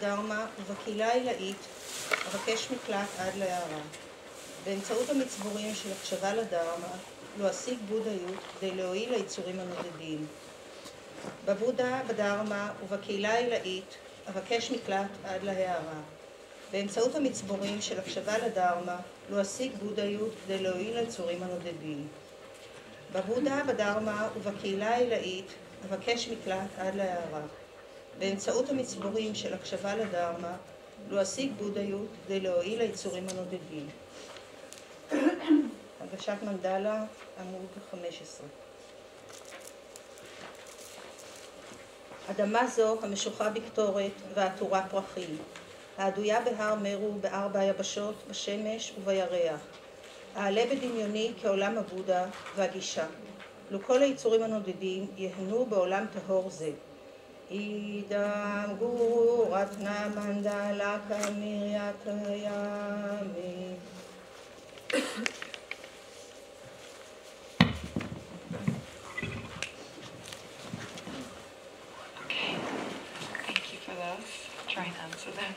בדרמה ובקהילה העילאית אבקש מקלט עד להערה. באמצעות המצבורים של הקשבה לדרמה לא אשיג בודהיות כדי להועיל ליצורים הנודדים. בבודה, בדרמה ובקהילה העילאית אבקש מקלט עד להערה. באמצעות המצבורים של הקשבה לדרמה לא אשיג בודהיות כדי להועיל ליצורים הנודדים. בבודה, בדרמה ובקהילה העילאית אבקש מקלט עד להערה. באמצעות המצבורים של הקשבה לדרמה לא אשיג בודהיות כדי להועיל ליצורים הנודדים. הגשת מנדלה, עמוד 15. אדמה זו המשוחה בקטורת ועטורה פרחים, העדויה בהר מרו בארבע היבשות, בשמש ובירח. אעלה בדמיוני כעולם הבודה והגישה. לו כל היצורים הנודדים יהנו בעולם טהור זה. אידם גורו רטנה מנדלה כמיריית הימי. Try and answer them.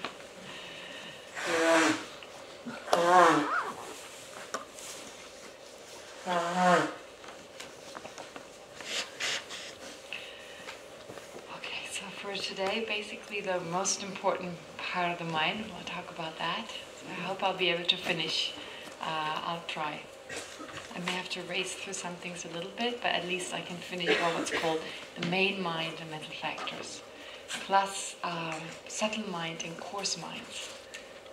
Okay, so for today, basically the most important part of the mind, we'll talk about that. So I hope I'll be able to finish. I'll try. I may have to race through some things a little bit, but at least I can finish what's called the main mind and mental factors, plus subtle mind and coarse minds,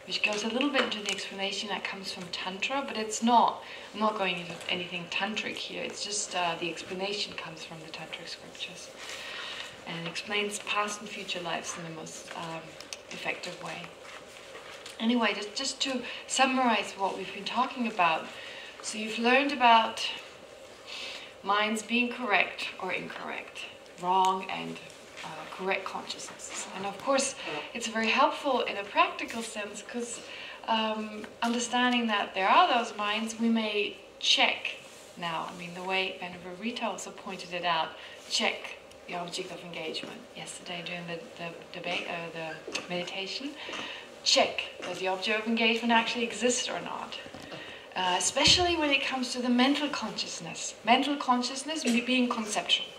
which goes a little bit into the explanation that comes from Tantra, but it's not. I'm not going into anything tantric here. It's just the explanation comes from the tantric scriptures and explains past and future lives in the most effective way. Anyway, just to summarize what we've been talking about. So you've learned about minds being correct or incorrect, wrong and correct consciousnesses. And of course, it's very helpful in a practical sense because understanding that there are those minds, we may check now. I mean, the way Venerable Rita also pointed it out, check the object of engagement. Yesterday during the debate, the meditation, check does the object of engagement actually exist or not. Especially when it comes to the mental consciousness. Mental consciousness being conceptual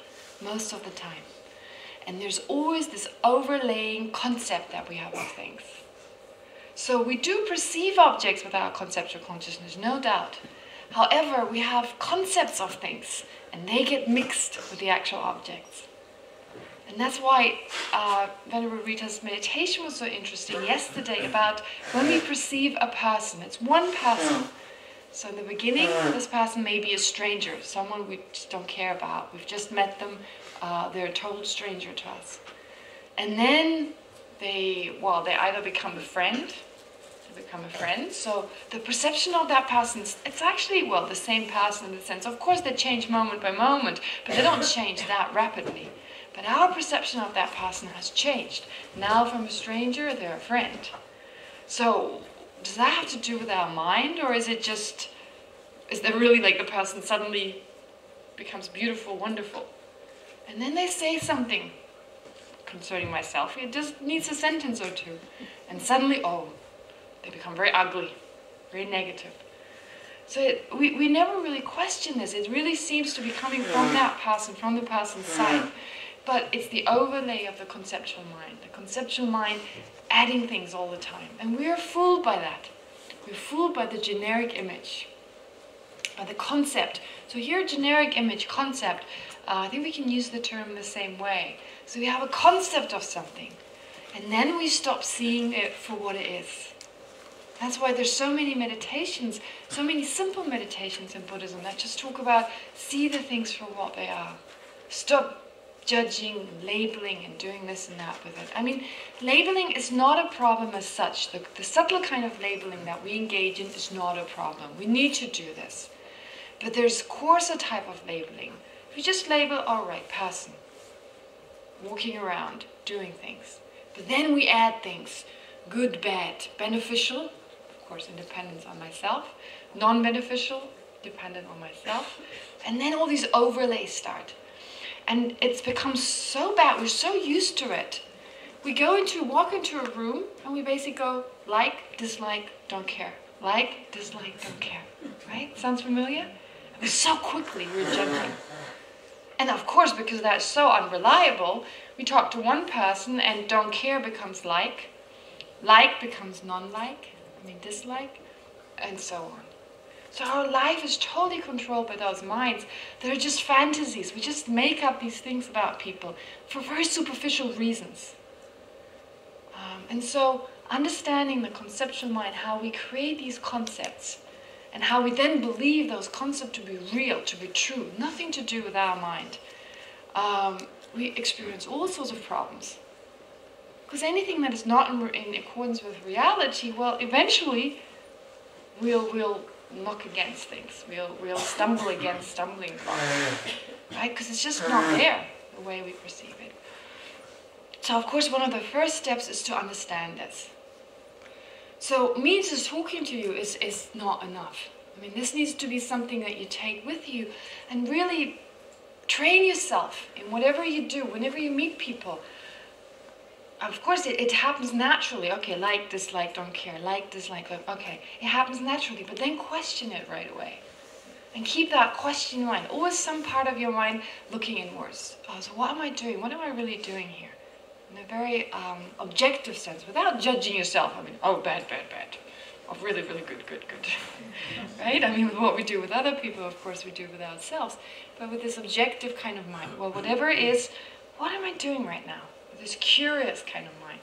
most of the time. And there's always this overlaying concept that we have of things. So we do perceive objects with our conceptual consciousness, no doubt. However, we have concepts of things, and they get mixed with the actual objects. And that's why Venerable Rita's meditation was so interesting yesterday about when we perceive a person. It's one person. So in the beginning, this person may be a stranger, someone we just don't care about. We've just met them. They're a total stranger to us. And then they either become a friend, so the perception of that person, it's actually, the same person in the sense, of course they change moment by moment, but they don't change that rapidly. But our perception of that person has changed. Now from a stranger, they're a friend. So does that have to do with our mind, or is there really like the person suddenly becomes beautiful, wonderful? And then they say something concerning myself. It just needs a sentence or two. And suddenly, they become very ugly, very negative. So we never really question this. It really seems to be coming from that person, from the person's side. But it's the overlay of the conceptual mind. The conceptual mind adding things all the time. And we're fooled by that. We're fooled by the generic image, by the concept. So here, generic image, concept, I think we can use the term the same way. So we have a concept of something, and then we stop seeing it for what it is. That's why there's so many meditations, so many simple meditations in Buddhism that just talk about see the things for what they are. Stop judging, labeling, and doing this and that with it. I mean, labeling is not a problem as such. The subtle kind of labeling that we engage in is not a problem. We need to do this. But there's coarser type of labeling. If you just label, all right, person, walking around, doing things. But then we add things, good, bad, beneficial, of course, independence on myself, non-beneficial, dependent on myself. And then all these overlays start. And it's become so bad, we're so used to it, we walk into a room and we basically go like, dislike, don't care. Like, dislike, don't care. Right? Sounds familiar? So quickly we're judging. And of course, because that's so unreliable, we talk to one person and don't care becomes like becomes non-like, dislike, and so on. So our life is totally controlled by those minds. They're just fantasies. We just make up these things about people for very superficial reasons. And so understanding the conceptual mind, how we create these concepts, and how we then believe those concepts to be real, to be true, nothing to do with our mind, we experience all sorts of problems. Because anything that is not in accordance with reality, well, eventually we'll knock against things. We'll stumble against stumbling blocks, right? Because it's just not there the way we perceive it. So, of course, one of the first steps is to understand this. So, me just talking to you is not enough. This needs to be something that you take with you and really train yourself in whatever you do, whenever you meet people. Of course, it happens naturally. Okay, like, dislike, don't care. Like, dislike, okay. It happens naturally, but then question it right away. And keep that question in mind. Always some part of your mind looking inwards. Oh, so what am I doing? What am I really doing here? In a very objective sense, without judging yourself. Oh, bad. Oh, really, really good. Right? What we do with other people, of course, we do with ourselves. But with this objective kind of mind. Well, whatever it is, what am I doing right now? With this curious kind of mind,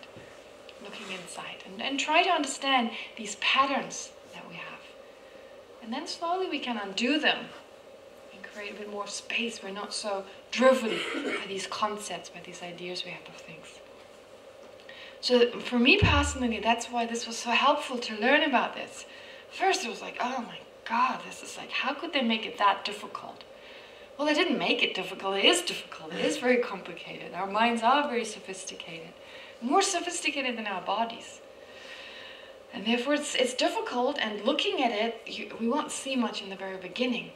looking inside. And try to understand these patterns that we have. And then slowly we can undo them and create a bit more space. We're not so driven by these concepts, by these ideas we have of things. So for me personally, that's why this was so helpful to learn about this. First it was like, oh my God, this is like, how could they make it that difficult? Well, they didn't make it difficult. It is difficult. It is very complicated. Our minds are very sophisticated. More sophisticated than our bodies. And therefore it's difficult, and looking at it, we won't see much in the very beginning.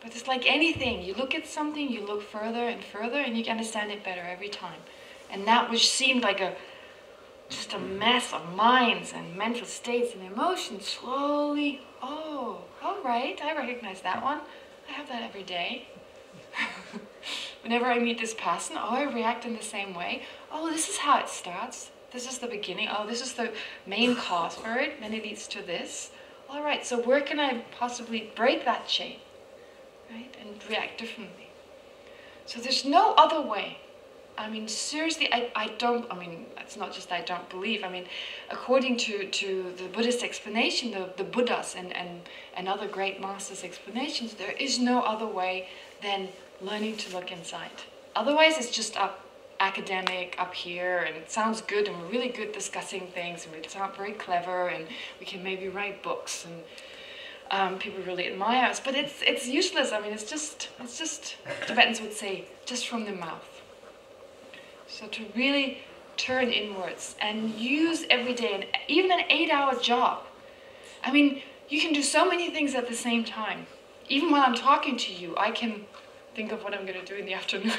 But it's like anything. You look at something, you look further and further, and you can understand it better every time. And that which seemed like just a mess of minds and mental states and emotions, slowly, oh, all right, I recognize that one. I have that every day. Whenever I meet this person, oh, I react in the same way. Oh, this is how it starts. This is the beginning. Oh, this is the main cause for it. Then it leads to this. All right, so where can I possibly break that chain, right, and react differently? So there's no other way. Seriously, it's not just I don't believe. According to the Buddhist explanation, the Buddhas and other great masters' explanations, there is no other way than learning to look inside. Otherwise, it's just academic up here, and it sounds good, and we're really good discussing things, and we sound very clever, and we can maybe write books, and people really admire us. But it's useless. It's just Tibetans would say, just from the mouth. So to really turn inwards and use every day, even an 8-hour job. You can do so many things at the same time. Even while I'm talking to you, I can think of what I'm going to do in the afternoon.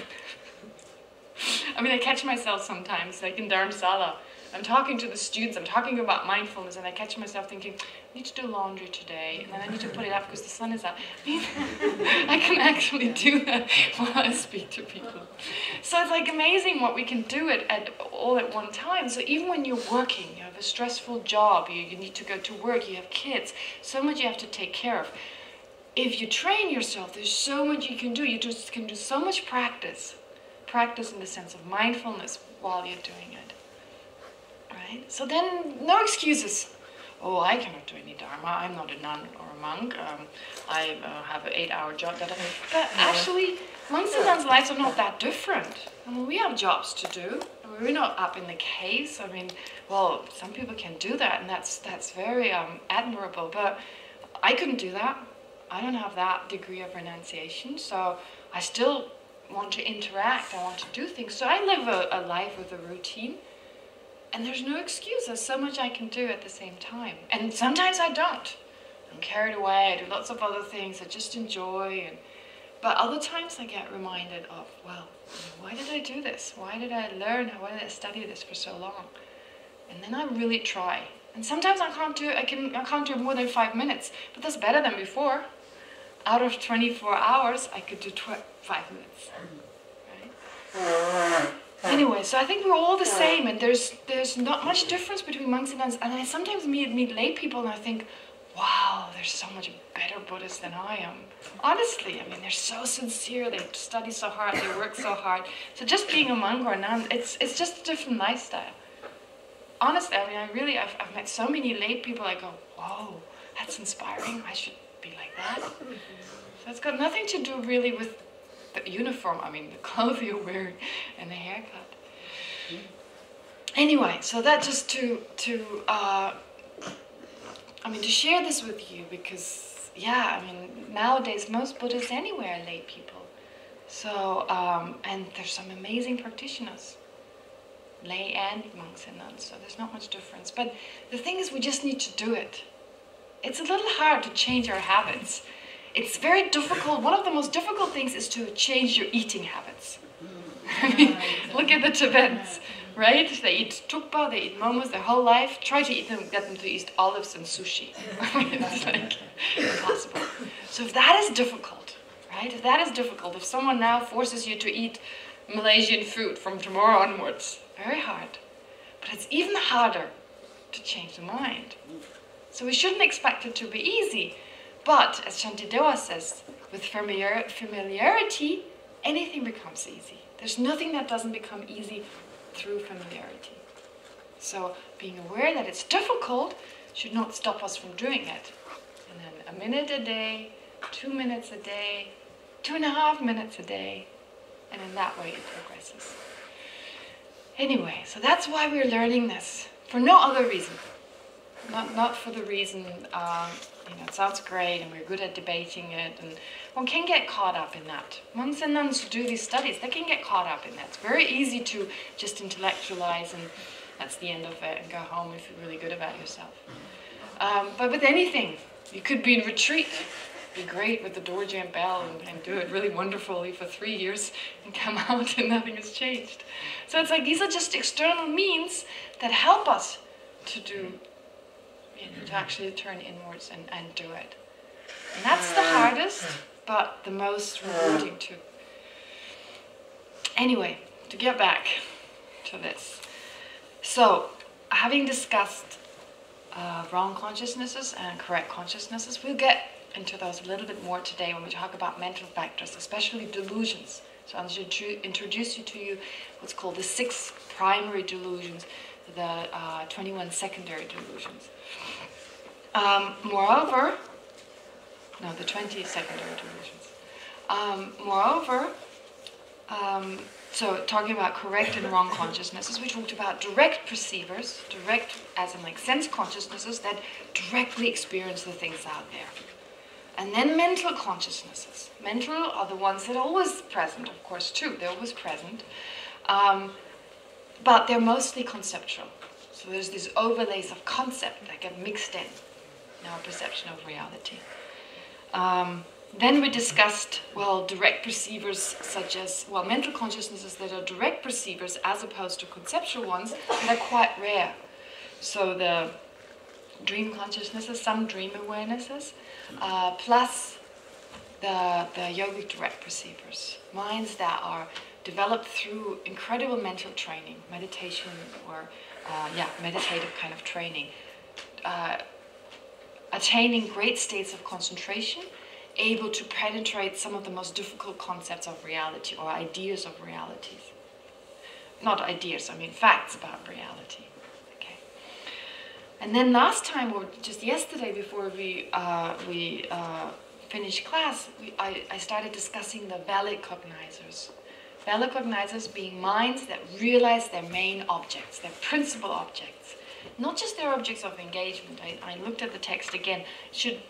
I catch myself sometimes, like in Dharamsala. I'm talking to the students, I'm talking about mindfulness, and I catch myself thinking, I need to do laundry today, and then I need to put it up because the sun is out. I can actually do that while I speak to people. So it's like amazing what we can do all at one time. So even when you're working, you have a stressful job, you need to go to work, you have kids, so much you have to take care of. If you train yourself, there's so much you can do. You just can do so much practice. Practice in the sense of mindfulness while you're doing it. Right? So then, no excuses. Oh, I cannot do any dharma. I'm not a nun or a monk. I have an 8-hour job. But actually, monks and nuns' lives are not that different. We have jobs to do. We're not up in the caves. Well, some people can do that, and that's very admirable. But I couldn't do that. I don't have that degree of renunciation. So I still want to interact. I want to do things. So I live a life with a routine. And there's no excuse. There's so much I can do at the same time. And sometimes I don't. I'm carried away. I do lots of other things. I just enjoy. But other times I get reminded of, well, why did I do this? Why did I learn? Why did I study this for so long? And then I really try. And sometimes I can't do more than 5 minutes, but that's better than before. Out of 24 hours, I could do 5 minutes. Right? Anyway, so I think we're all the same, and there's not much difference between monks and nuns. And I sometimes meet lay people, and I think, wow, they're so much better Buddhists than I am. Honestly, I mean, they're so sincere, they study so hard, they work so hard. So just being a monk or a nun, it's just a different lifestyle. Honestly, I mean, I've met so many lay people, I go, whoa, that's inspiring, I should be like that. So it's got nothing to do really with the uniform, I mean, the clothes you're wearing and the haircut. Anyway, so that just to share this with you, because, yeah, I mean, nowadays most Buddhists anywhere are lay people. So, and there's some amazing practitioners, lay and monks and nuns, so there's not much difference. But the thing is, we just need to do it. It's a little hard to change our habits. It's very difficult. One of the most difficult things is to change your eating habits. I mean, look at the Tibetans, right? They eat tukpa, they eat momos their whole life. Try to get them to eat olives and sushi. It's like impossible. So if that is difficult, right? If that is difficult, if someone now forces you to eat Malaysian food from tomorrow onwards, very hard. But it's even harder to change the mind. So we shouldn't expect it to be easy. But, as Shantidewa says, with familiarity, anything becomes easy. There's nothing that doesn't become easy through familiarity. So being aware that it's difficult should not stop us from doing it. And then 1 minute a day, 2 minutes a day, 2.5 minutes a day, and in that way it progresses. Anyway, so that's why we're learning this, for no other reason. Not for the reason, it sounds great and we're good at debating it, and one can get caught up in that. Monks and nuns who do these studies, they can get caught up in that. It's very easy to just intellectualize and that's the end of it and go home and feel really good about yourself. But with anything, you could be in retreat, be great with the doorjamb bell and do it really wonderfully for 3 years and come out and nothing has changed. So it's like these are just external means that help us to do, to actually turn inwards and do it. And that's the hardest, but the most rewarding too. Anyway, to get back to this. So, having discussed wrong consciousnesses and correct consciousnesses, we'll get into those a little bit more today when we talk about mental factors, especially delusions. So I'm going to introduce you to what's called the 6 primary delusions, the 21 secondary delusions. The 20 secondary delusions. So talking about correct and wrong consciousnesses, we talked about direct perceivers, direct as in like sense consciousnesses that directly experience the things out there. And then mental consciousnesses. Mental are the ones that are always present, of course, too. They're always present. But they're mostly conceptual. So there's these overlays of concept that get mixed in our perception of reality. Then we discussed, direct perceivers such as, mental consciousnesses that are direct perceivers as opposed to conceptual ones that are quite rare. So the dream consciousnesses, some dream awarenesses, plus the yogic direct perceivers, minds that are developed through incredible mental training, meditation or meditative kind of training, attaining great states of concentration, able to penetrate some of the most difficult concepts of reality or ideas of realities. Not ideas, facts about reality. Okay. And then last time, or just yesterday before we finished class, I started discussing the valid cognizers. Valid cognizers being minds that realize their main objects, their principal objects. Not just their objects of engagement. I looked at the text again. We should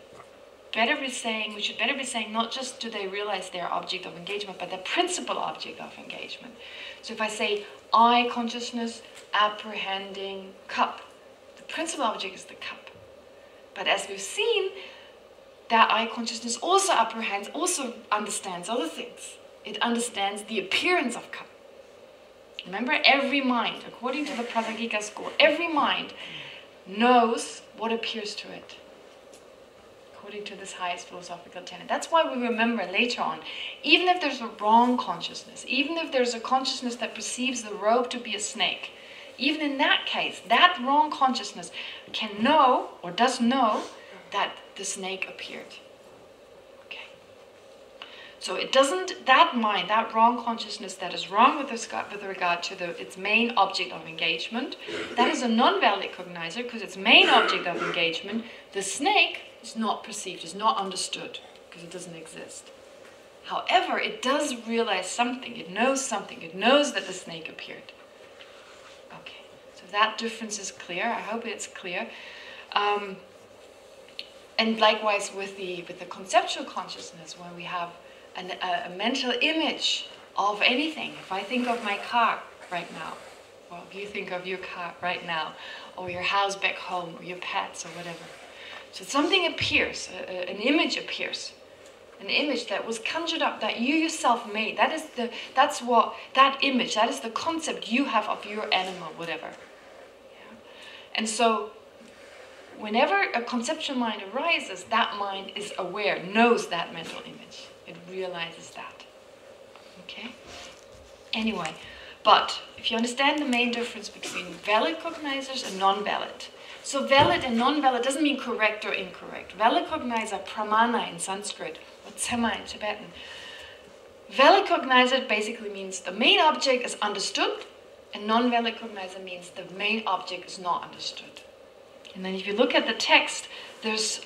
better be saying not just do they realize their object of engagement, but their principal object of engagement. So if I say I consciousness, apprehending, cup, the principal object is the cup. But as we've seen, that eye consciousness also apprehends, also understands other things. It understands the appearance of color. Remember, every mind, according to the Prasangika school, every mind knows what appears to it, according to this highest philosophical tenet. That's why we remember later on, even if there's a wrong consciousness, even if there's a consciousness that perceives the rope to be a snake, even in that case, that wrong consciousness can know, or does know, that the snake appeared. Okay. So it doesn't, that mind, that wrong consciousness that is wrong with regard to its main object of engagement, that is a non-valid cognizer, because its main object of engagement, the snake, is not perceived, is not understood, because it doesn't exist. However, it does realize something, it knows that the snake appeared. Okay, so that difference is clear. I hope it's clear. And likewise with the conceptual consciousness, when we have a mental image of anything. If I think of my car right now, well, if you think of your car right now, or your house back home, or your pets, or whatever. So something appears, an image appears. An image that was conjured up, that you yourself made. That is that image, that is the concept you have of your animal, whatever. Yeah? And so, whenever a conceptual mind arises, that mind is aware, knows that mental image. It realizes that. Okay? Anyway, but if you understand the main difference between valid cognizers and non-valid. So valid and non-valid doesn't mean correct or incorrect. Valid cognizer, pramana in Sanskrit, or tsema in Tibetan. Valid cognizer basically means the main object is understood, and non-valid cognizer means the main object is not understood. And then if you look at the text, there's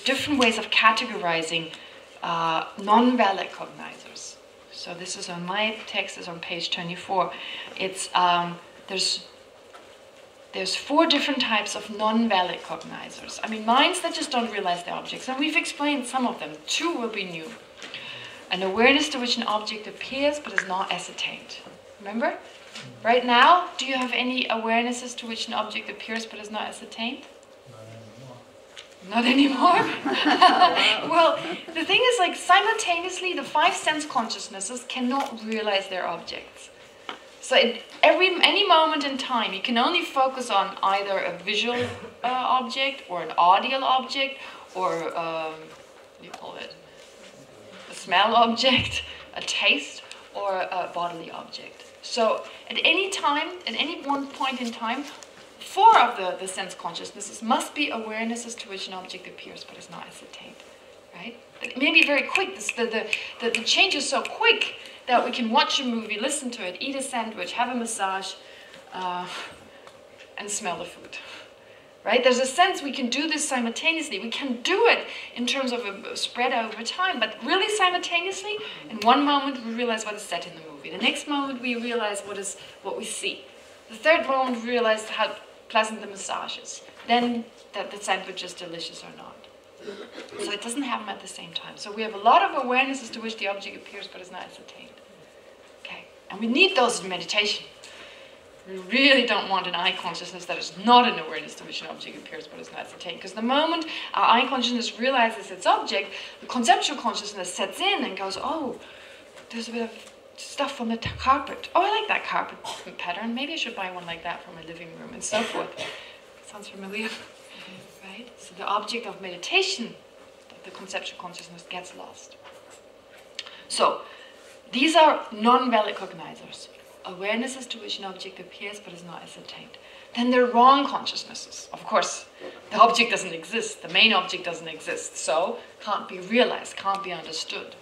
different ways of categorizing non-valid cognizers. So this is on my text, is on page 24. It's there's 4 different types of non-valid cognizers. I mean, minds that just don't realize their objects. And we've explained some of them. 2 will be new. An awareness to which an object appears but is not ascertained. Remember? Right now, do you have any awarenesses to which an object appears but is not ascertained? Not anymore? Well, the thing is, like, simultaneously, the 5 sense consciousnesses cannot realize their objects. So at any moment in time, you can only focus on either a visual object, or an audio object, or what do you call it? A smell object, a taste, or a bodily object. So at any time, at any one point in time, 4 of the sense consciousnesses must be awarenesses to which an object appears but is not ascertained, right? It may be very quick. The change is so quick that we can watch a movie, listen to it, eat a sandwich, have a massage, and smell the food, right? There's a sense we can do this simultaneously. We can do it in terms of a spread over time, but really simultaneously, in one moment we realize what is said in the movie. The next moment we realize what we see. The third moment we realize how pleasant the massage is. Then that the sandwich is delicious or not. So it doesn't happen at the same time. So we have a lot of awarenesses to which the object appears but is not ascertained. Okay, and we need those in meditation. We really don't want an eye consciousness that is not an awareness to which an object appears but is not ascertained. Because the moment our eye consciousness realizes its object, the conceptual consciousness sets in and goes, oh, there's a bit of stuff on the carpet. Oh, I like that carpet pattern. Maybe I should buy one like that for my living room, and so forth. Sounds familiar? Right? So the object of meditation, the conceptual consciousness, gets lost. So, these are non-valid cognizers. Awarenesses to which an object appears but is not ascertained. Then there are wrong consciousnesses. Of course, the object doesn't exist. The main object doesn't exist. So, can't be realized, can't be understood.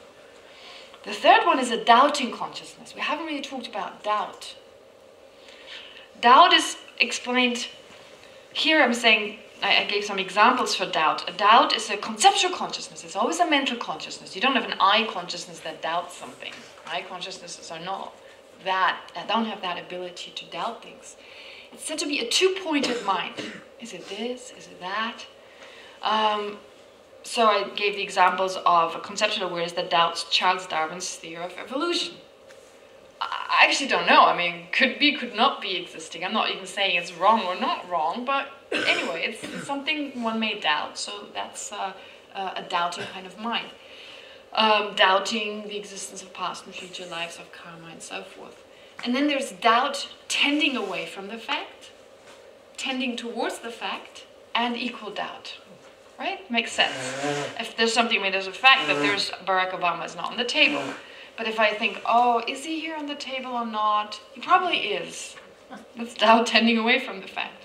The third one is a doubting consciousness. We haven't really talked about doubt. Doubt is explained, here I'm saying, I gave some examples for doubt. A doubt is a conceptual consciousness. It's always a mental consciousness. You don't have an eye consciousness that doubts something. Eye consciousnesses are not that, don't have that ability to doubt things. It's said to be a 2-pointed mind. Is it this? Is it that? So I gave the examples of a conceptual awareness that doubts Charles Darwin's theory of evolution. I actually don't know. I mean, could be, could not be existing. I'm not even saying it's wrong or not wrong, but anyway, it's something one may doubt. So that's a doubting kind of mind. Doubting the existence of past and future lives, of karma, and so forth. And then there's doubt tending away from the fact, tending towards the fact, and equal doubt. Right? Makes sense. If there's something, I mean, there's a fact that there's Barack Obama is not on the table. But if I think, oh, is he here on the table or not? He probably is. That's doubt tending away from the fact.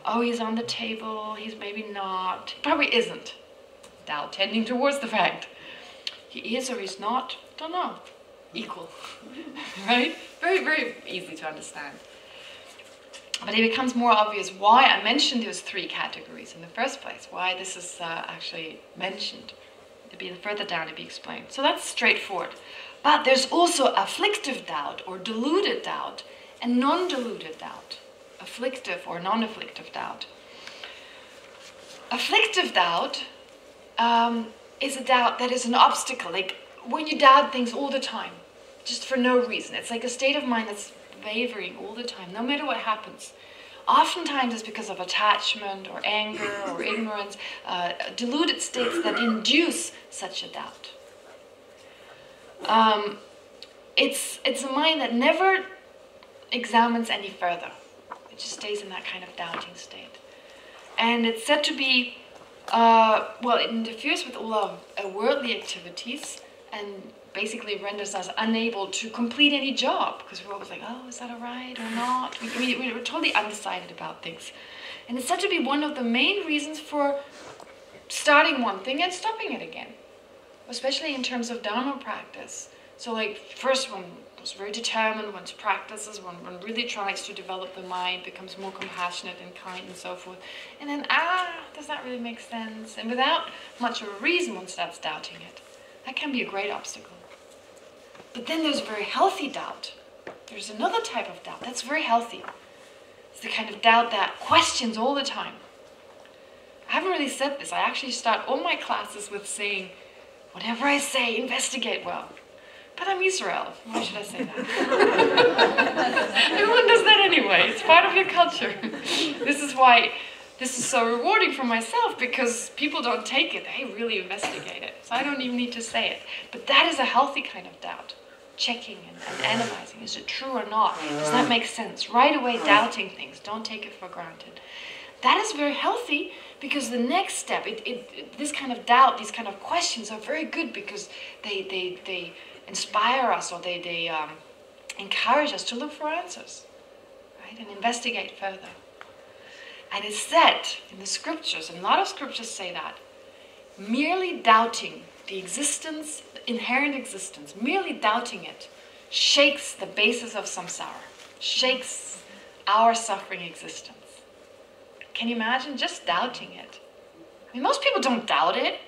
Oh, he's on the table, he's maybe not. He probably isn't. Doubt tending towards the fact. He is or he's not, don't know. Equal. Right? Very, very easy to understand. But it becomes more obvious why I mentioned those three categories in the first place, why this is actually mentioned. To be further down to be explained. So that's straightforward. But there's also afflictive doubt or deluded doubt and non-deluded doubt. Afflictive or non-afflictive doubt. Afflictive doubt is a doubt that is an obstacle. Like when you doubt things all the time, just for no reason. It's like a state of mind that's wavering all the time, no matter what happens. Oftentimes it's because of attachment or anger or ignorance, deluded states that induce such a doubt. It's a mind that never examines any further. It just stays in that kind of doubting state. And it's said to be, it interferes with all of worldly activities and basically renders us unable to complete any job, because we're always like, oh, is that all right or not? We're totally undecided about things. And it's said to be one of the main reasons for starting one thing and stopping it again, especially in terms of Dharma practice. So like first one was very determined, one practices, one really tries to develop the mind, becomes more compassionate and kind and so forth. And then, does that really make sense? And without much of a reason, one starts doubting it. That can be a great obstacle. But then there's very healthy doubt. There's another type of doubt that's very healthy. It's the kind of doubt that questions all the time. I haven't really said this. I actually start all my classes with saying, whatever I say, investigate well. But I'm Israel. Why should I say that? Everyone does that anyway. It's part of your culture. This is why this is so rewarding for myself, because people don't take it. They really investigate it. So I don't even need to say it. But that is a healthy kind of doubt. Checking and analyzing. Is it true or not? Does that make sense? Right away doubting things. Don't take it for granted. That is very healthy, because the next step, this kind of doubt, these kind of questions are very good, because they inspire us, or they encourage us to look for answers, right? And investigate further. And it's said in the scriptures, and a lot of scriptures say that, merely doubting the existence, inherent existence, merely doubting it, shakes the basis of samsara, shakes our suffering existence. Can you imagine just doubting it? I mean, most people don't doubt it.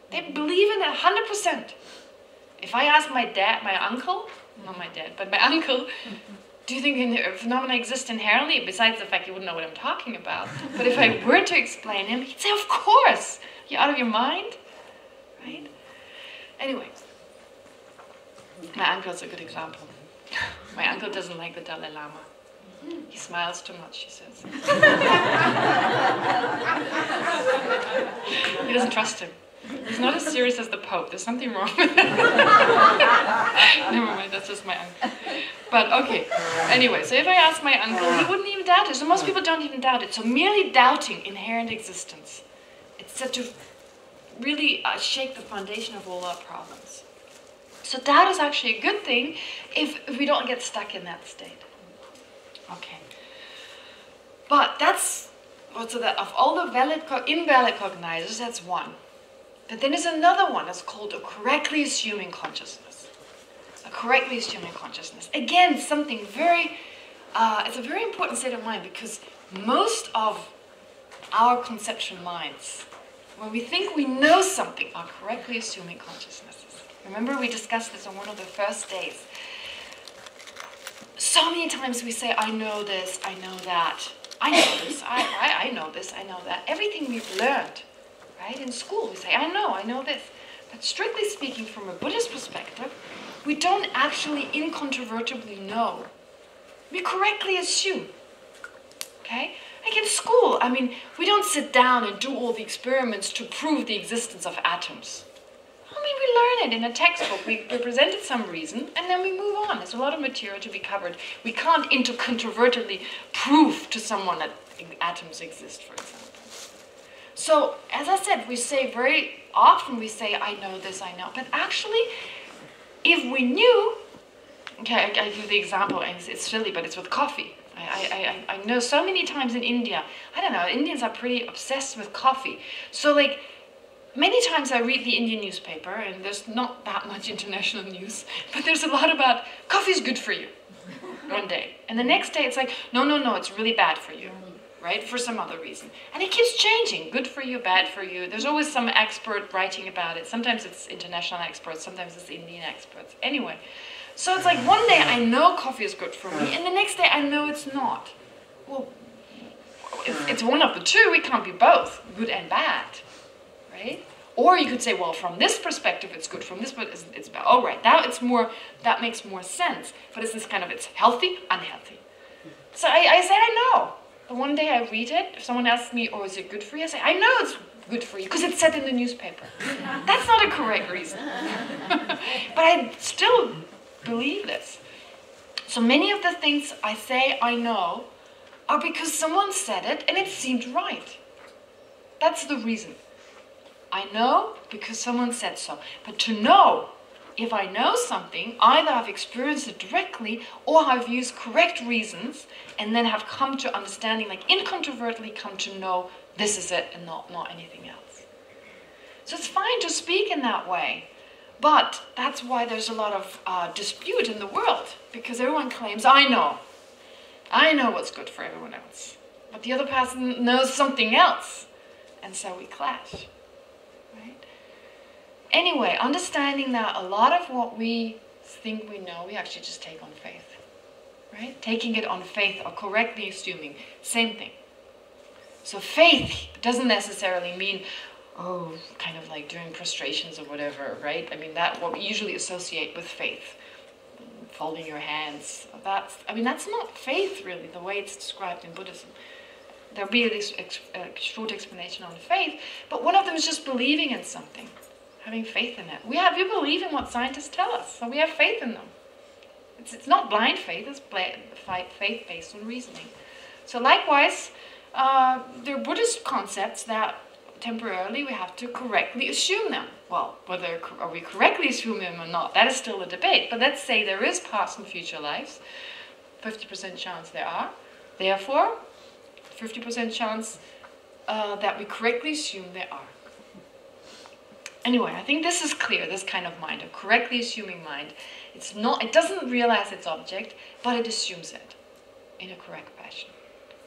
They believe in it 100%. If I ask my uncle, not my dad, but my uncle, do you think phenomena exist inherently? Besides the fact he wouldn't know what I'm talking about. But if I were to explain him, he'd say, of course. You're out of your mind? Right? Anyway, my uncle's a good example. My uncle doesn't like the Dalai Lama. He smiles too much, he says. He doesn't trust him. He's not as serious as the Pope. There's something wrong with that. Never mind, that's just my uncle. But okay, anyway, so if I ask my uncle, he wouldn't even doubt it. So most people don't even doubt it. So merely doubting inherent existence, it's said to really shake the foundation of all our problems. So doubt is actually a good thing if we don't get stuck in that state. Okay. But that's, so that of all the invalid cognizers, that's one. But then there's another one that's called a correctly assuming consciousness. A correctly assuming consciousness. Again, something very, it's a very important state of mind, because most of our conceptual minds, when we think we know something, are correctly assuming consciousnesses. Remember, we discussed this on one of the first days. So many times we say, I know this, I know that. I know this, I know this, I know that. Everything we've learned, right? In school, we say, I know this. But strictly speaking, from a Buddhist perspective, we don't actually incontrovertibly know. We correctly assume. Okay? Like in school, I mean, we don't sit down and do all the experiments to prove the existence of atoms. I mean, we learn it in a textbook. We presented some reason, and then we move on. There's a lot of material to be covered. We can't incontrovertibly prove to someone that atoms exist, for example. So, as I said, we say very often, we say, I know this, I know. But actually, if we knew, okay, I give the example, and it's silly, but it's with coffee. I know so many times in India, I don't know, Indians are pretty obsessed with coffee. So like, many times I read the Indian newspaper, and there's not that much international news, but there's a lot about coffee's good for you, one day. And the next day it's like, no, it's really bad for you, right, for some other reason. And it keeps changing, good for you, bad for you. There's always some expert writing about it. Sometimes it's international experts, sometimes it's Indian experts. Anyway. So it's like one day I know coffee is good for me, and the next day I know it's not. Well, it's one of the two. It can't be both, good and bad, right? Or you could say, well, from this perspective it's good, from this but it's bad. Oh, right, that makes more sense. But it's this kind of, it's healthy, unhealthy. So I said I know. The one day I read it, if someone asks me, oh, is it good for you? I say, I know it's good for you, because it's said in the newspaper. That's not a correct reason. But I still believe this. So many of the things I say I know are because someone said it and it seemed right. That's the reason. I know because someone said so. But to know, if I know something, either I've experienced it directly or I've used correct reasons and then have come to understanding, like incontrovertibly come to know this is it and not anything else. So it's fine to speak in that way. But that's why there's a lot of dispute in the world, because everyone claims, I know what's good for everyone else. But the other person knows something else, and so we clash, right? Anyway, understanding that a lot of what we think we know, we actually just take on faith, right? Taking it on faith or correctly assuming, same thing. So faith doesn't necessarily mean, oh, kind of like doing prostrations or whatever, right? I mean, that what we usually associate with faith. Folding your hands. That's not faith, really, the way it's described in Buddhism. There'll be this short explanation on faith, but one of them is just believing in something, having faith in it. We believe in what scientists tell us, so we have faith in them. It's not blind faith, it's faith based on reasoning. So likewise, there are Buddhist concepts that temporarily we have to correctly assume them. Well, whether are we correctly assuming them or not, that is still a debate. But let's say there is past and future lives, 50% chance there are. Therefore, 50% chance that we correctly assume there are. Anyway, I think this is clear, this kind of mind, a correctly assuming mind. It doesn't realize its object, but it assumes it in a correct fashion.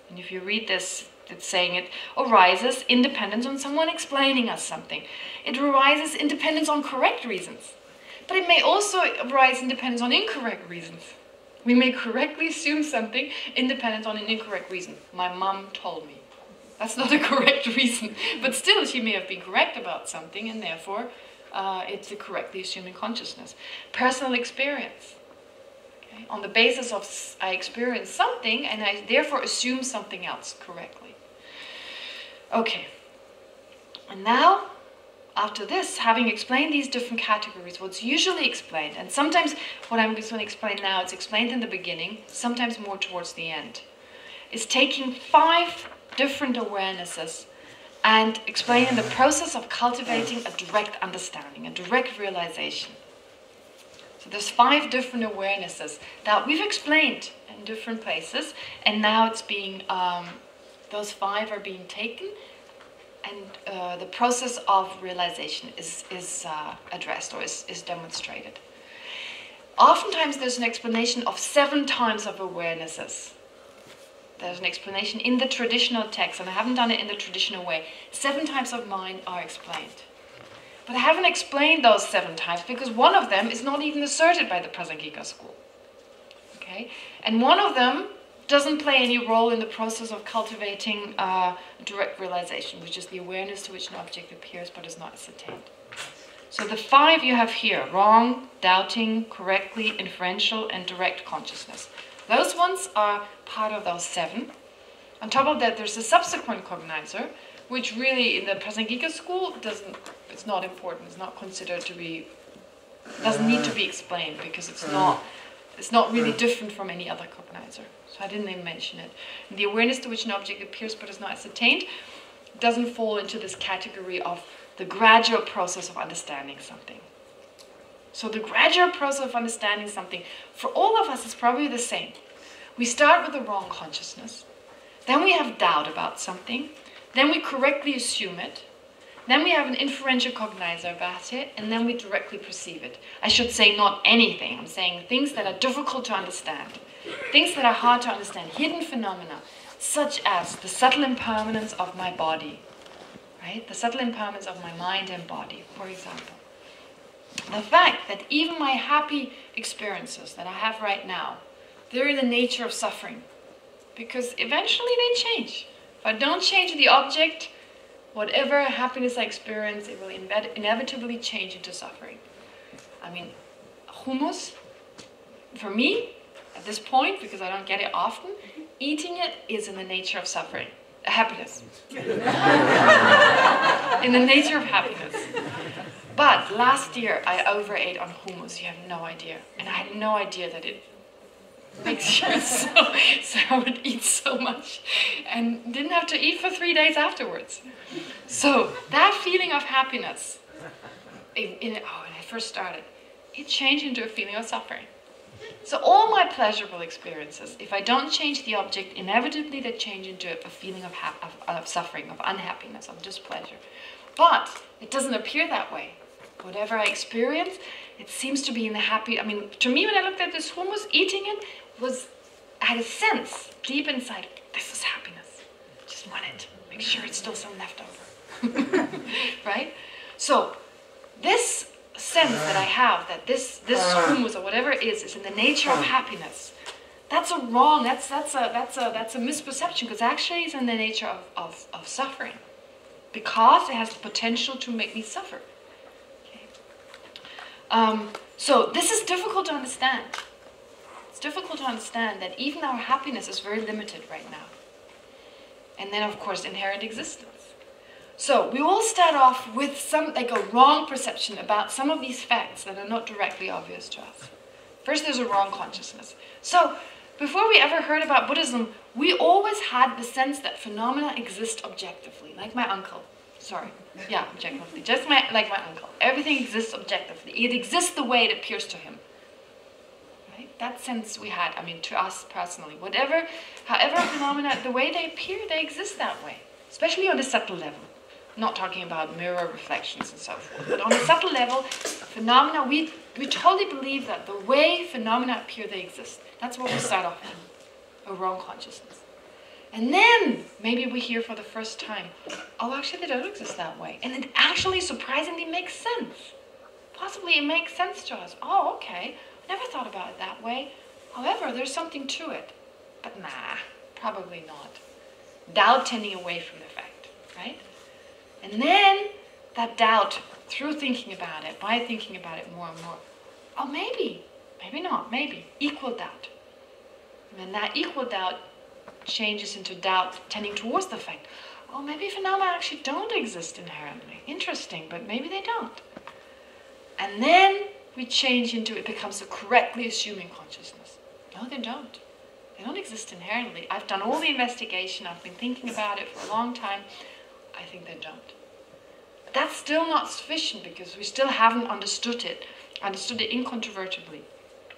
And if you read this, it's saying it arises independence on someone explaining us something. It arises independence on correct reasons. But it may also arise independence on incorrect reasons. We may correctly assume something independent on an incorrect reason. My mom told me. That's not a correct reason. But still, she may have been correct about something, and therefore, it's a correctly assuming consciousness. Personal experience. Okay? On the basis of I experience something, and I therefore assume something else correctly. Okay, and now, after this, having explained these different categories, what's usually explained, and sometimes what I'm just going to explain now, it's explained in the beginning, sometimes more towards the end, is taking 5 different awarenesses and explaining the process of cultivating a direct understanding, a direct realization. So there's 5 different awarenesses that we've explained in different places, and now it's being those 5 are being taken, and the process of realization is addressed or is demonstrated. Oftentimes there's an explanation of 7 types of awarenesses. There's an explanation in the traditional text, and I haven't done it in the traditional way. 7 types of mind are explained. But I haven't explained those 7 types because one of them is not even asserted by the Prasangika school. Okay? And one of them doesn't play any role in the process of cultivating direct realization, which is the awareness to which an object appears but is not ascertained. So the 5 you have here, wrong, doubting, correctly, inferential, and direct consciousness. Those ones are part of those 7. On top of that, there's a subsequent cognizer, which really in the Prasangika school it's not important. It's not considered to be, doesn't need to be explained because it's not really different from any other cognizer. So I didn't even mention it. And the awareness to which an object appears but is not ascertained doesn't fall into this category of the gradual process of understanding something. So the gradual process of understanding something for all of us is probably the same. We start with the wrong consciousness, then we have doubt about something, then we correctly assume it, then we have an inferential cognizer about it, and then we directly perceive it. I should say not anything. I'm saying things that are difficult to understand, things that are hard to understand, hidden phenomena, such as the subtle impermanence of my body, right? The subtle impermanence of my mind and body, for example. The fact that even my happy experiences that I have right now, they're in the nature of suffering, because eventually they change. If I don't change the object, whatever happiness I experience, it will inevitably change into suffering. I mean, hummus, for me, at this point, because I don't get it often, eating it is in the nature of suffering. Happiness. In the nature of happiness. But last year, I overate on hummus, you have no idea. And I had no idea that it makes you so I would eat so much and didn't have to eat for 3 days afterwards. So that feeling of happiness, when I first started, it changed into a feeling of suffering. So all my pleasurable experiences, if I don't change the object, inevitably they change into a feeling of suffering, of unhappiness, of displeasure. But it doesn't appear that way. Whatever I experience, it seems to be in the happy. I mean, to me, when I looked at this hummus, eating it I had a sense deep inside, this is happiness. Just want it. Make sure it's still some left over. Right? So this sense that I have, that this hummus or whatever it is in the nature of happiness, that's a misperception, because actually it's in the nature of suffering, because it has the potential to make me suffer. So this is difficult to understand. It's difficult to understand that even our happiness is very limited right now. And then, of course, inherent existence. So we all start off with a wrong perception about some of these facts that are not directly obvious to us. First, there's a wrong consciousness. So before we ever heard about Buddhism, we always had the sense that phenomena exist objectively, like my uncle. Sorry. Yeah, objectively. Just like my uncle. Everything exists objectively. It exists the way it appears to him. Right? That sense we had, to us personally. However phenomena, the way they appear, they exist that way. Especially on the subtle level. I'm not talking about mirror reflections and so forth. But on a subtle level, phenomena, we totally believe that the way phenomena appear, they exist. That's what we start off in. A wrong consciousness. And then, maybe we hear for the first time, oh, actually they don't exist that way. And it actually surprisingly makes sense. Possibly it makes sense to us. Oh, okay, never thought about it that way. However, there's something to it. But nah, probably not. Doubt tending away from the fact, right? And then, that doubt, through thinking about it, by thinking about it more and more, oh, maybe not, maybe, equal doubt. And then that equal doubt changes into doubt tending towards the fact, oh, maybe phenomena actually don't exist inherently. Interesting, but maybe they don't. And then we change into, it becomes a correctly assuming consciousness. No, they don't. They don't exist inherently. I've done all the investigation, I've been thinking about it for a long time. I think they don't. But that's still not sufficient, because we still haven't understood it incontrovertibly.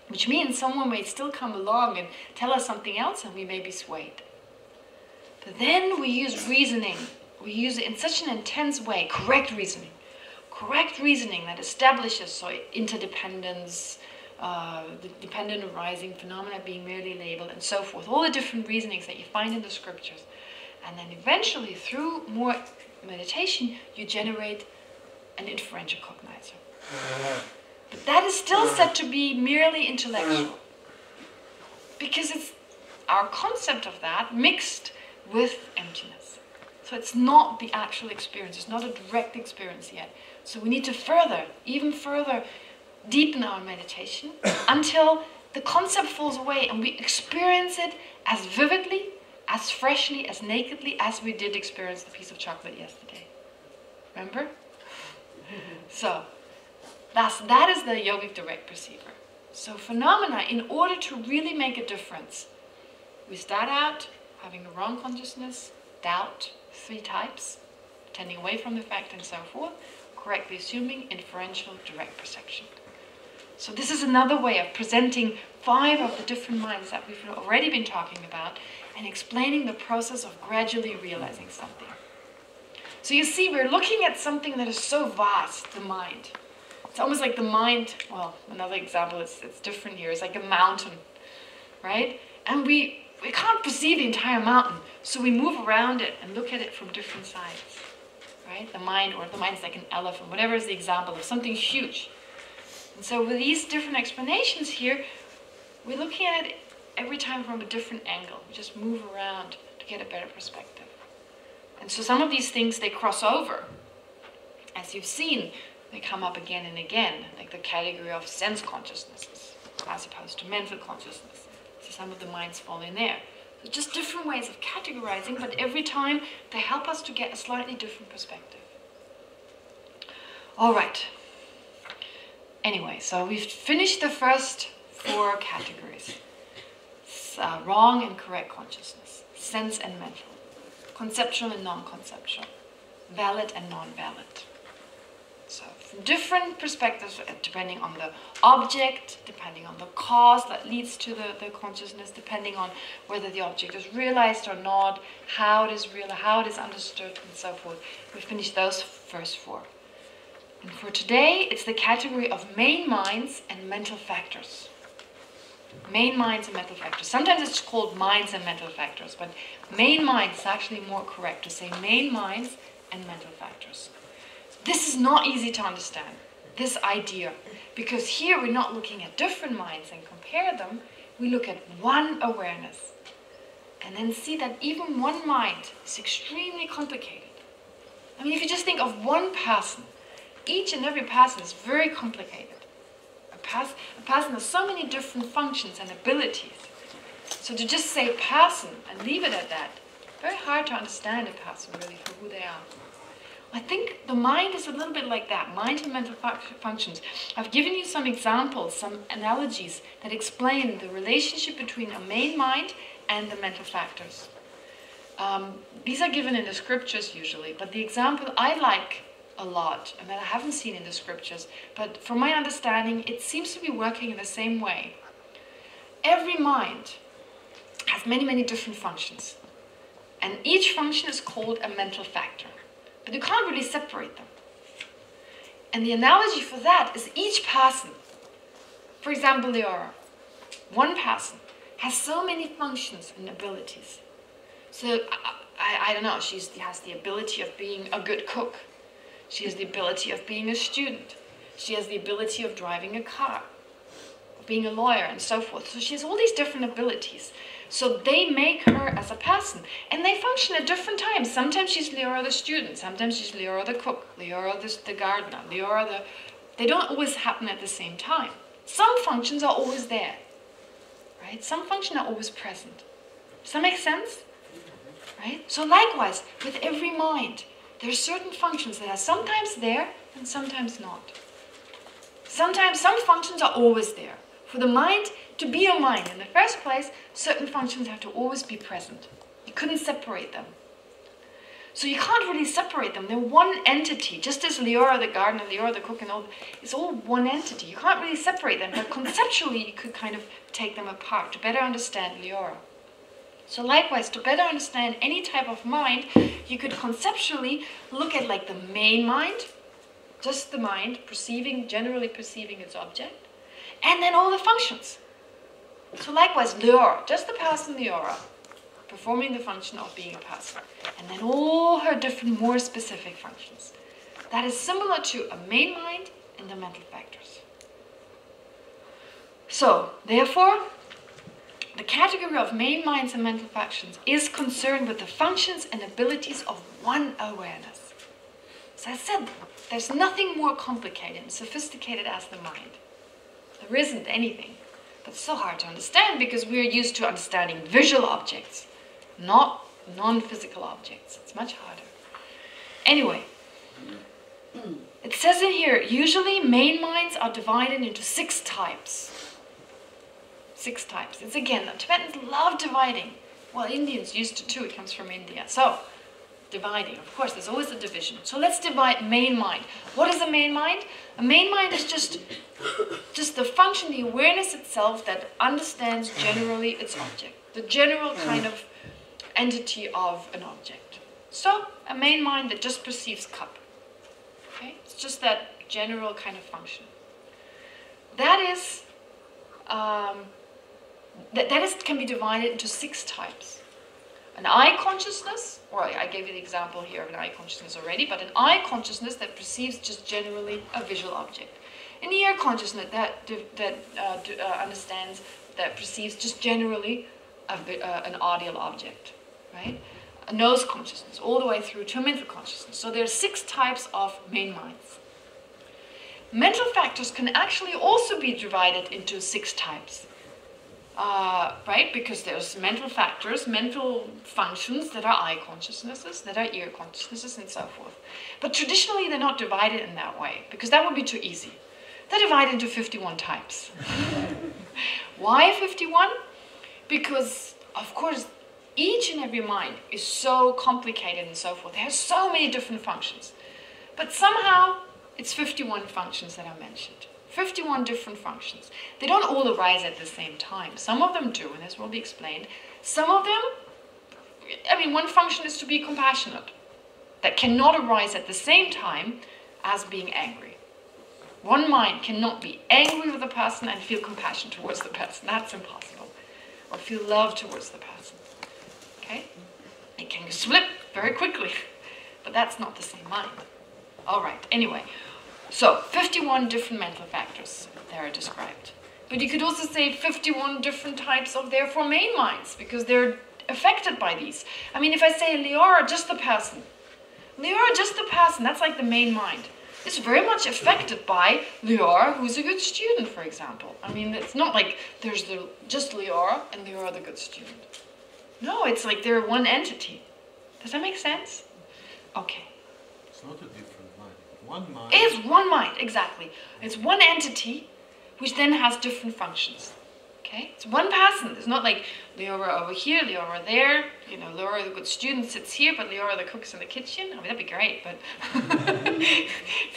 Which means someone may still come along and tell us something else, and we may be swayed. But then we use reasoning. We use it in such an intense way, correct reasoning. Correct reasoning that establishes interdependence, the dependent arising, phenomena being merely labeled, and so forth. All the different reasonings that you find in the scriptures. And then eventually, through more meditation, you generate an inferential cognizer. But that is still said to be merely intellectual. Because it's our concept of that mixed with emptiness. So it's not the actual experience. It's not a direct experience yet. So we need to even further deepen our meditation until the concept falls away and we experience it as vividly, as freshly, as nakedly as we did experience the piece of chocolate yesterday. Remember? So, that is the yogic direct perceiver. So phenomena, in order to really make a difference, we start out having the wrong consciousness, doubt, 3 types, tending away from the fact and so forth, correctly assuming, inferential, direct perception. So this is another way of presenting 5 of the different minds that we've already been talking about and explaining the process of gradually realizing something. So you see, we're looking at something that is so vast, the mind. It's almost like the mind, well, another example, it's different here, it's like a mountain, right? And we can't perceive the entire mountain, so we move around it and look at it from different sides, right? The mind's like an elephant, whatever is the example of something huge. And so with these different explanations here, we're looking at it every time from a different angle. We just move around to get a better perspective. And so some of these things, they cross over. As you've seen, they come up again and again, like the category of sense consciousnesses, as opposed to mental consciousness. So some of the minds fall in there. So just different ways of categorizing, but every time they help us to get a slightly different perspective. All right. Anyway, so we've finished the first 4 categories. Wrong and correct consciousness, sense and mental, conceptual and non-conceptual, valid and non-valid. So from different perspectives, depending on the object, depending on the cause that leads to the consciousness, depending on whether the object is realized or not, how it is real, how it is understood, and so forth. We finished those first 4. And for today, it's the category of main minds and mental factors. Main minds and mental factors. Sometimes it's called minds and mental factors, but main minds is actually more correct to say main minds and mental factors. This is not easy to understand, this idea, because here we're not looking at different minds and compare them, we look at one awareness and then see that even one mind is extremely complicated. I mean, if you just think of one person, each and every person is very complicated. A person has so many different functions and abilities. So to just say person and leave it at that, very hard to understand a person really for who they are. I think the mind is a little bit like that, mind and mental functions. I've given you some examples, some analogies that explain the relationship between a main mind and the mental factors. These are given in the scriptures usually, but the example I like a lot, and that I haven't seen in the scriptures, but from my understanding, it seems to be working in the same way. Every mind has many, many different functions, and each function is called a mental factor. But you can't really separate them. And the analogy for that is each person, for example, Leora, one person has so many functions and abilities. So, I don't know, she has the ability of being a good cook. She has the ability of being a student. She has the ability of driving a car, of being a lawyer, and so forth. So she has all these different abilities. So they make her as a person. And they function at different times. Sometimes she's Leora the student. Sometimes she's Leora the cook. Leora the gardener. Leora the... They don't always happen at the same time. Some functions are always there. Right? Some functions are always present. Does that make sense? Right? So likewise, with every mind, there are certain functions that are sometimes there and sometimes not. Sometimes some functions are always there. For the mind to be a mind in the first place, certain functions have to always be present. You couldn't separate them. So you can't really separate them. They're one entity. Just as Leora the gardener, Leora the cook, and all, it's all one entity. You can't really separate them, but conceptually you could kind of take them apart to better understand Leora. So likewise, to better understand any type of mind, you could conceptually look at like the main mind, just the mind, generally perceiving its object, and then all the functions. So likewise, Leora, just the person Leora, performing the function of being a person, and then all her different, more specific functions. That is similar to a main mind and the mental factors. So, therefore, the category of main minds and mental factions is concerned with the functions and abilities of one awareness. As I said, there's nothing more complicated and sophisticated as the mind. There isn't anything. But it's so hard to understand because we're used to understanding visual objects. not non-physical objects. It's much harder. Anyway, it says in here, usually main minds are divided into 6 types. 6 types. It's again, the Tibetans love dividing. Well, Indians used to too, it comes from India. So, dividing, of course, there's always a division. So let's divide main mind. What is a main mind? A main mind is just the function, the awareness itself that understands generally its object. The general kind of entity of an object. So, a main mind that just perceives cup. Okay? It's just that general kind of function. That is, can be divided into 6 types. An eye consciousness, or I gave you the example here of an eye consciousness already, but an eye consciousness that perceives just generally a visual object. An ear consciousness that understands, that perceives just generally an audial object, right? A nose consciousness, all the way through to a mental consciousness. So there are 6 types of main minds. Mental factors can actually also be divided into 6 types. Right? Because there's mental factors, mental functions that are eye consciousnesses, that are ear consciousnesses, and so forth. But traditionally, they're not divided in that way, because that would be too easy. They're divided into 51 types. Why 51? Because, of course, each and every mind is so complicated and so forth. It has so many different functions. But somehow, it's 51 functions that are mentioned. 51 different functions. They don't all arise at the same time. Some of them do, and this will be explained. Some of them, one function is to be compassionate. That cannot arise at the same time as being angry. One mind cannot be angry with a person and feel compassion towards the person. That's impossible. Or feel love towards the person. Okay? It can slip very quickly, but that's not the same mind. All right, anyway. So, 51 different mental factors that are described. But you could also say 51 different types of, therefore, main minds, because they're affected by these. If I say Leora, just the person. Leora, just the person, that's like the main mind. It's very much affected by Leora, who's a good student, for example. It's not like there's just Leora and Leora, the good student. No, it's like they're one entity. Does that make sense? Okay. It's not a different mind. One mind. It's one mind, exactly. It's one entity which then has different functions. Okay? It's one person. It's not like Leora over here, Leora there. Leora the good student sits here, but Leora the cook's in the kitchen. That'd be great, but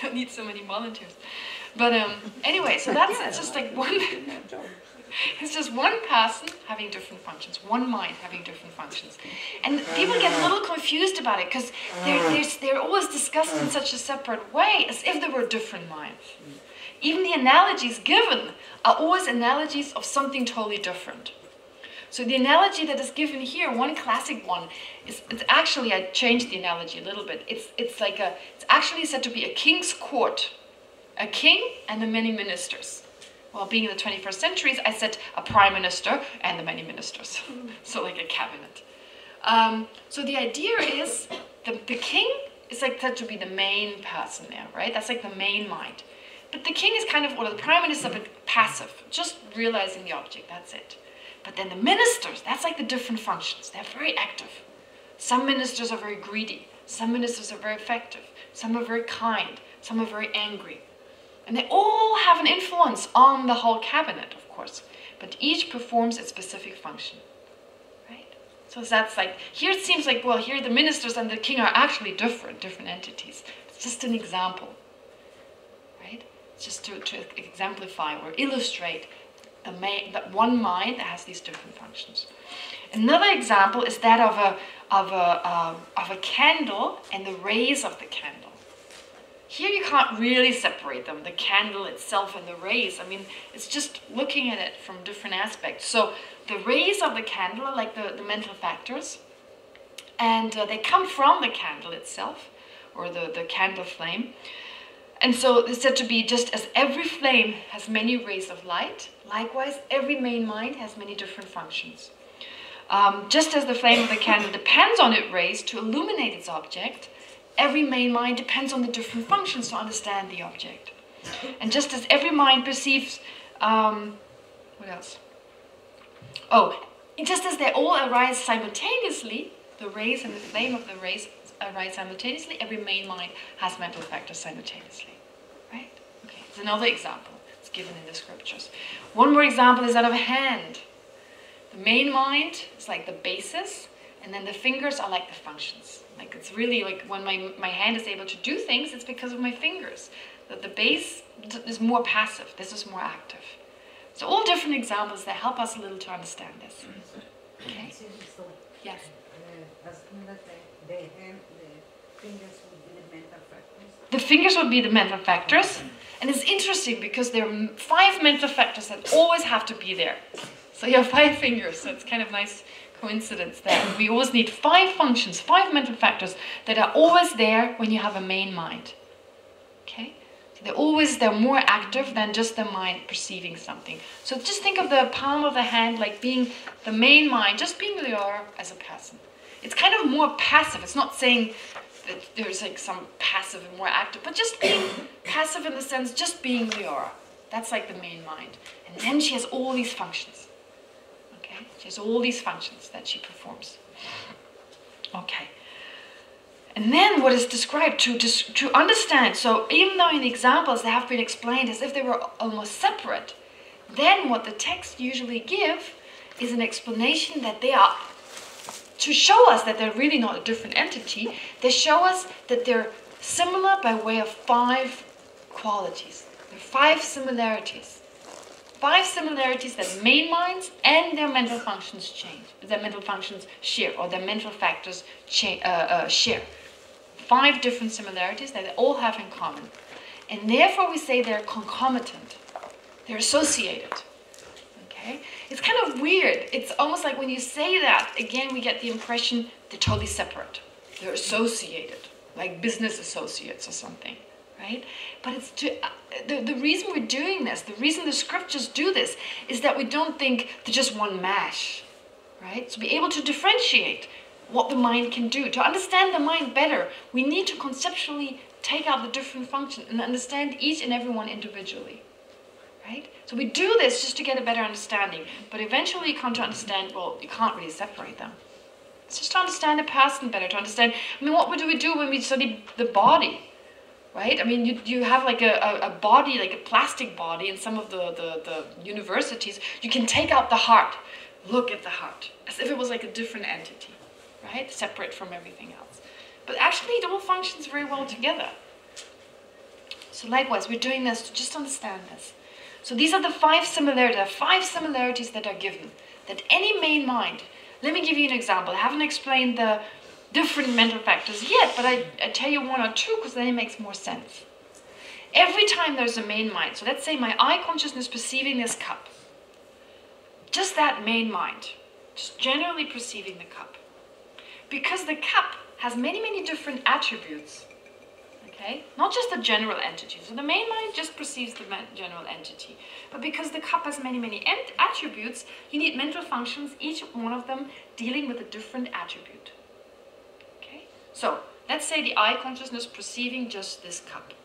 don't need so many volunteers. But anyway, so it's just like one. It's just one person having different functions, one mind having different functions. And people get a little confused about it because they're always discussed in such a separate way, as if there were different minds. Even the analogies given are always analogies of something totally different. So the analogy that is given here, one classic one, it's actually, I changed the analogy a little bit. It's actually said to be a king's court, a king and the many ministers. Well, being in the 21st centuries, I said a prime minister and the many ministers. So like a cabinet. So the idea is the king is like said to be the main person there, right? That's like the main mind. But the king is or the prime minister is a bit passive, just realizing the object, that's it. But then the ministers, that's like the different functions. They're very active. Some ministers are very greedy. Some ministers are very effective. Some are very kind. Some are very angry. And they all have an influence on the whole cabinet, of course. But each performs its specific function. Right? So that's like, here it seems like, well, here the ministers and the king are actually different entities. It's just an example. Right? It's just to exemplify or illustrate that one mind that has these different functions. Another example is that of a candle and the rays of the candle. Here you can't really separate them, the candle itself and the rays. It's just looking at it from different aspects. So the rays of the candle are like the mental factors, and they come from the candle itself, or the candle flame. And so it's said to be just as every flame has many rays of light, likewise every main mind has many different functions. Just as the flame of the candle depends on its rays to illuminate its object, every main mind depends on the different functions to understand the object. And just as every mind perceives, what else? Oh, just as they all arise simultaneously, the rays and the flame of the rays arise simultaneously, every main mind has mental factors simultaneously. Right? Okay, it's another example. It's given in the scriptures. One more example is that of a hand. The main mind is like the basis, and then the fingers are like the functions. Like it's really like when my hand is able to do things, it's because of my fingers. The base is more passive. This is more active. So all different examples that help us a little to understand this. Okay? Yes. Asking that the fingers would be the mental factors. The fingers would be the mental factors. And it's interesting because there are 5 mental factors that always have to be there. So you have 5 fingers. So it's kind of nice coincidence that we always need 5 functions, 5 mental factors that are always there when you have a main mind. Okay? They're more active than just the mind perceiving something. So just think of the palm of the hand like being the main mind, just being Liara as a person. It's kind of more passive. It's not saying that there's like some passive and more active, but just being passive in the sense, just being Liara. That's like the main mind. And then she has all these functions. Okay? She has all these functions that she performs. Okay. And then what is described to understand, so even though in the examples they have been explained as if they were almost separate, then what the text usually give is an explanation that they are, to show us that they're really not a different entity, they show us that they're similar by way of 5 qualities. There are 5 similarities. 5 similarities that main minds and their mental functions their mental functions share, or their mental factors share. 5 different similarities that they all have in common. And therefore we say they're concomitant. They're associated. Okay? It's kind of weird. It's almost like when you say that, again we get the impression they're totally separate. They're associated, like business associates or something. Right? But it's the reason we're doing this, the reason the scriptures do this, is that we don't think they're just one mash. Right? So be able to differentiate what the mind can do. To understand the mind better, we need to conceptually take out the different functions and understand each and every one individually. Right? So we do this just to get a better understanding, but eventually you come to understand, well, you can't really separate them. It's just to understand a person better, to understand, I mean, what do we do when we study the body? Right? I mean, you have like a body, like a plastic body in some of the universities. You can take out the heart, look at the heart, as if it was like a different entity. Right? Separate from everything else. But actually it all functions very well together. So likewise, we're doing this to just understand this. So these are the 5 similarities. There are 5 similarities that are given. That any main mind, let me give you an example. I haven't explained the different mental factors yet, but I tell you 1 or 2 because then it makes more sense. Every time there's a main mind, so let's say my eye consciousness perceiving this cup. Just that main mind, just generally perceiving the cup. Because the cup has many, many different attributes, okay? Not just the general entity. So the main mind just perceives the general entity. But because the cup has many, many attributes, you need mental functions, each one of them dealing with a different attribute. Okay? So let's say the eye consciousness perceiving just this cup.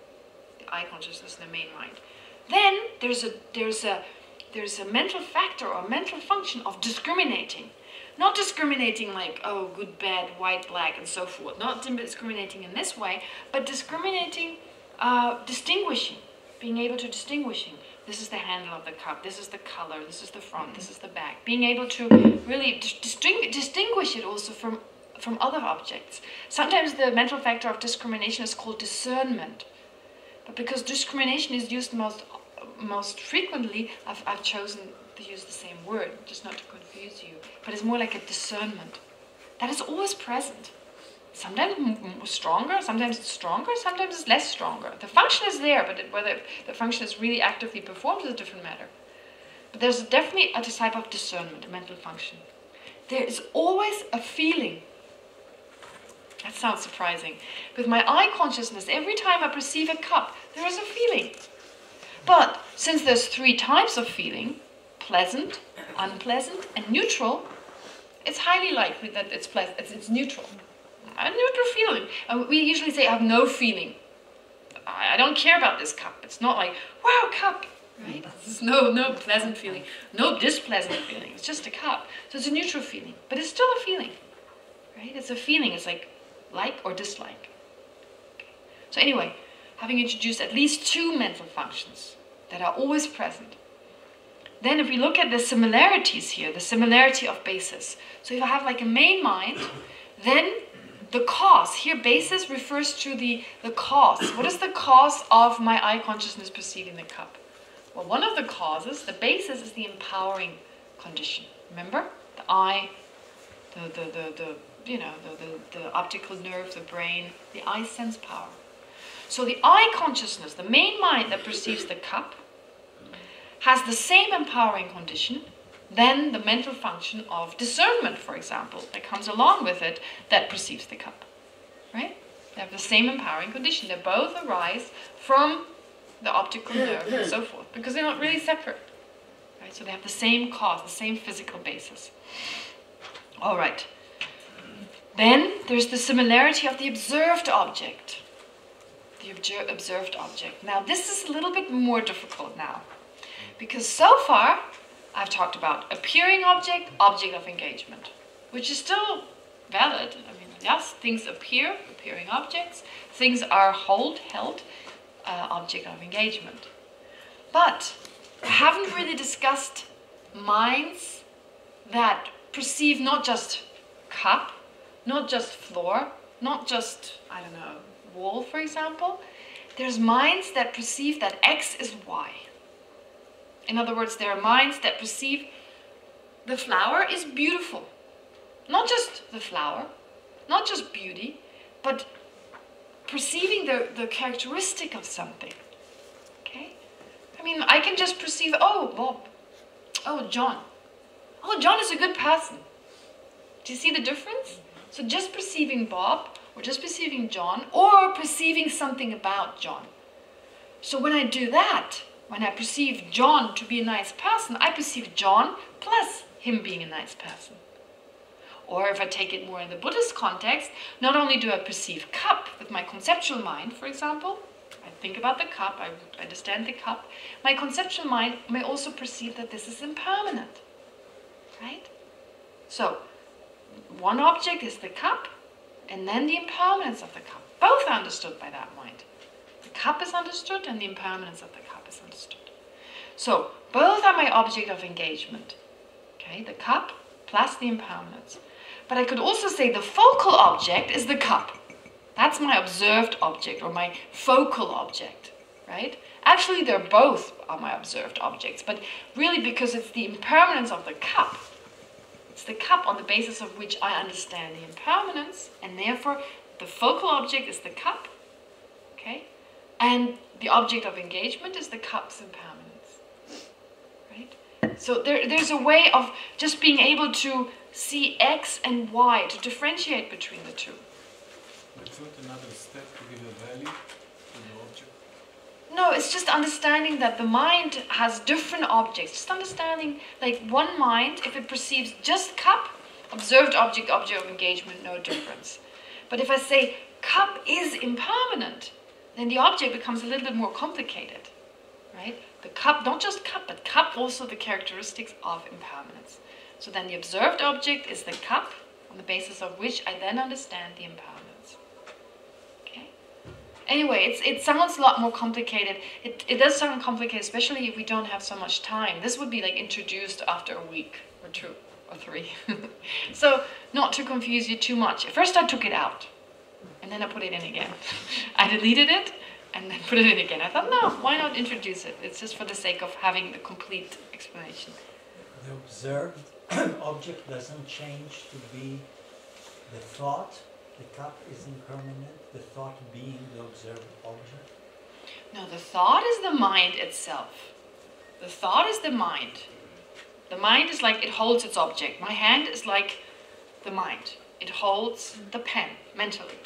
The eye consciousness in the main mind. Then there's a mental factor or mental function of discriminating. Not discriminating like, oh, good, bad, white, black, and so forth. Not discriminating in this way, but discriminating, distinguishing. Being able to distinguishing. This is the handle of the cup. This is the color. This is the front. This is the back. Being able to really distinguish it also from other objects. Sometimes the mental factor of discrimination is called discernment. But because discrimination is used most frequently, I've chosen to use the same word, just not to confuse you. But it's more like a discernment. That is always present. Sometimes stronger, sometimes it's less stronger. The function is there, but whether the function is really actively performed is a different matter. But there's definitely a type of discernment, a mental function. There is always a feeling. That sounds surprising. With my eye consciousness, every time I perceive a cup, there is a feeling. But since there's 3 types of feeling, pleasant, unpleasant, and neutral, it's highly likely that it's pleasant. It's neutral. A neutral feeling. And we usually say, I have no feeling. I don't care about this cup. It's not like, wow, cup. right? There's no pleasant feeling, no displeasant feeling. It's just a cup. So it's a neutral feeling, but it's still a feeling, right? It's a feeling. It's like or dislike. Okay. So anyway, having introduced at least two mental functions that are always present, then if we look at the similarities here, the similarity of basis. So if I have like a main mind, then the cause, here basis refers to the cause. What is the cause of my eye consciousness perceiving the cup? Well, one of the causes, the basis, is the empowering condition. Remember? The eye, the optical nerve, the brain, the eye sense power. So the eye consciousness, the main mind that perceives the cup, has the same empowering condition than the mental function of discernment, for example, that comes along with it, that perceives the cup. Right? They have the same empowering condition. They both arise from the optical nerve and so forth, because they're not really separate. Right? So they have the same cause, the same physical basis. All right. Then there's the similarity of the observed object. The observed object. Now this is a little bit more difficult now, because so far I've talked about appearing object, object of engagement, which is still valid. I mean, yes, things appear, appearing objects. Things are held, object of engagement. But I haven't really discussed minds that perceive not just cup, not just floor, not just, I don't know, wall, for example. There's minds that perceive that X is Y. In other words, there are minds that perceive the flower is beautiful. Not just the flower, not just beauty, but perceiving the characteristic of something. Okay? I mean, I can just perceive, oh, Bob. Oh, John. Oh, John is a good person. Do you see the difference? So just perceiving Bob, or just perceiving John, or perceiving something about John. So when I do that, when I perceive John to be a nice person, I perceive John plus him being a nice person. Or if I take it more in the Buddhist context, not only do I perceive cup with my conceptual mind, for example, I think about the cup, I understand the cup, my conceptual mind may also perceive that this is impermanent. Right? So, one object is the cup, and then the impermanence of the cup. Both are understood by that mind. The cup is understood, and the impermanence of the cup is understood. So, both are my object of engagement. Okay, the cup plus the impermanence. But I could also say the focal object is the cup. That's my observed object, or my focal object, right? Actually, they're both are my observed objects, but really because it's the impermanence of the cup. It's the cup on the basis of which I understand the impermanence, and therefore the focal object is the cup, okay? And the object of engagement is the cup's impermanence, right? So there's a way of just being able to see X and Y, to differentiate between the two. It's not another step to give a value to the object? No, it's just understanding that the mind has different objects. Just understanding, like one mind, if it perceives just cup, observed object, object of engagement, no difference. But if I say cup is impermanent, then the object becomes a little bit more complicated, right? The cup, not just cup, but cup also the characteristics of impermanence. So then the observed object is the cup, on the basis of which I then understand the impermanence. Okay? Anyway, it sounds a lot more complicated. It does sound complicated, especially if we don't have so much time. This would be like introduced after a week or 2 or 3. So, not to confuse you too much. At first I took it out, and then I put it in again. I deleted it, and then put it in again. I thought, no, why not introduce it? It's just for the sake of having the complete explanation. The observed object doesn't change to be the thought. The cup is impermanent, the thought being the observed object. No, the thought is the mind itself. The thought is the mind. The mind is like it holds its object. My hand is like the mind. It holds the pen mentally.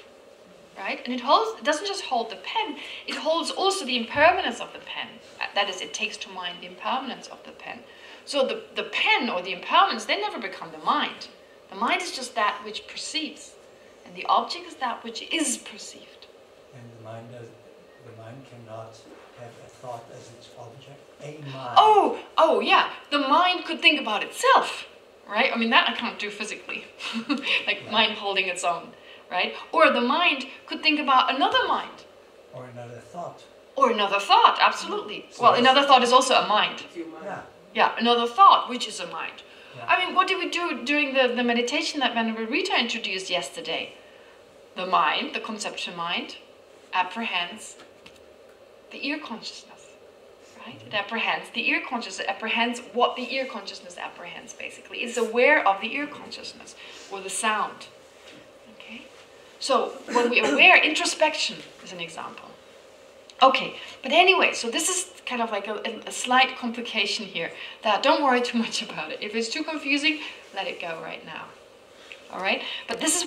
Right? And it doesn't just hold the pen, it holds also the impermanence of the pen. That is, it takes to mind the impermanence of the pen. So the pen or the impermanence, they never become the mind. The mind is just that which perceives. And the object is that which is perceived. And the mind cannot not have a thought as its object? A mind. Oh, yeah. The mind could think about itself, right? I mean, that I can't do physically, like mind holding its own, right? Or the mind could think about another mind. Or another thought. Or another thought, absolutely. So Well, another thought is also a mind. Yeah. Yeah, another thought, which is a mind. Yeah. I mean, what did we do during the meditation that Venerable Rita introduced yesterday? The mind, the conceptual mind, apprehends the ear consciousness, right? It apprehends the ear consciousness, it apprehends what the ear consciousness apprehends, basically. It's aware of the ear consciousness, or the sound, okay? So, when we aware, introspection is an example. Okay, but anyway, so this is kind of like a slight complication here. That don't worry too much about it. If it's too confusing, let it go right now. All right? But this is